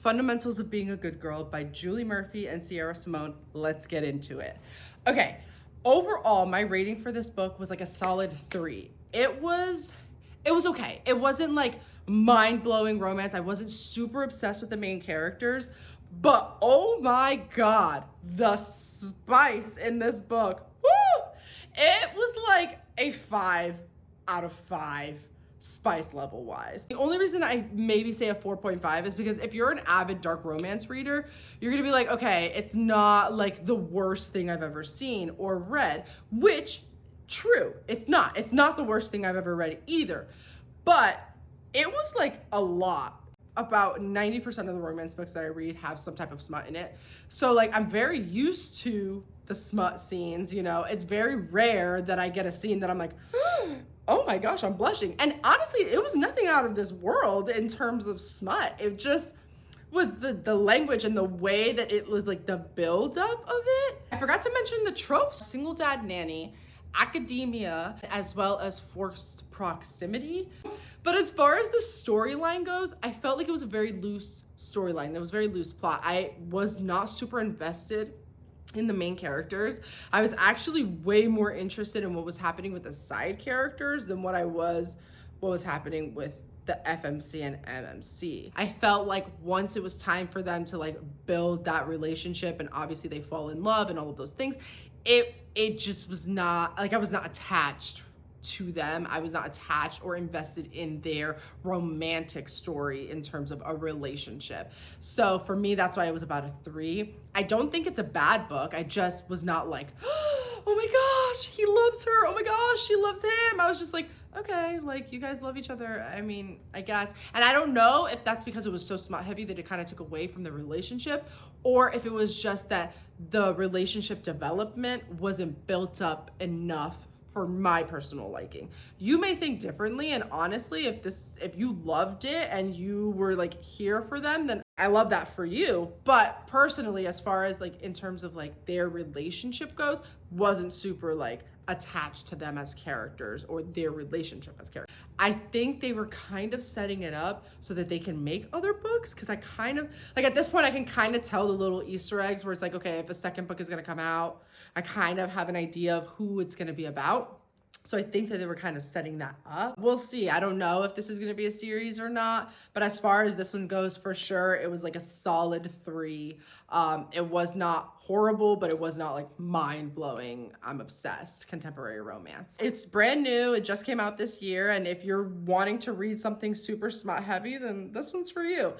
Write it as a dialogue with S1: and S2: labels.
S1: Fundamentals of Being a Good Girl by Julie Murphy and Sierra Simone. Let's get into it. Okay, overall, my rating for this book was like a solid 3. It was okay. It wasn't like mind-blowing romance. I wasn't super obsessed with the main characters, but oh my God, the spice in this book. Woo! It was like a 5 out of 5 spice level wise. The only reason I maybe say a 4.5 is because if you're an avid dark romance reader, you're gonna be like, okay, it's not like the worst thing I've ever seen or read, which, true, it's not. It's not the worst thing I've ever read either. But it was like a lot. About 90% of the romance books that I read have some type of smut in it. So like I'm very used to the smut scenes, you know. It's very rare that I get a scene that I'm like, oh my gosh, I'm blushing. And honestly, it was nothing out of this world in terms of smut. It just was the language and the way that it was, like the buildup of it. I forgot to mention the tropes: single dad nanny, academia, as well as forced proximity. But as far as the storyline goes, I felt like it was a very loose storyline. It was a very loose plot. I was not super invested in the main characters. I was actually way more interested in what was happening with the side characters than what was happening with the FMC and MMC. I felt like once it was time for them to like build that relationship, and obviously they fall in love and all of those things, it just was not like I was not attached to them. I was not attached or invested in their romantic story in terms of a relationship. So for me, that's why it was about a 3. I don't think it's a bad book. I just was not like, oh my gosh, he loves her. Oh my gosh, she loves him. I was just like, okay, like you guys love each other. I mean, I guess. And I don't know if that's because it was so smut heavy that it kind of took away from the relationship, or if it was just that the relationship development wasn't built up enough for my personal liking. You may think differently, and honestly, if you loved it and you were like here for them, then I love that for you. But personally, as far as like in terms of like their relationship goes, wasn't super like attached to them as characters or their relationship as characters. I think they were kind of setting it up so that they can make other books, because I kind of like at this point I can kind of tell the little Easter eggs where it's like, okay, if a second book is going to come out, I kind of have an idea of who it's going to be about. So I think that they were kind of setting that up. We'll see. I don't know if this is going to be a series or not, but as far as this one goes, for sure, it was like a solid 3. It was not horrible, but it was not like mind-blowing. I'm obsessed contemporary romance. It's brand new. It just came out this year. And if you're wanting to read something super smut heavy, then this one's for you.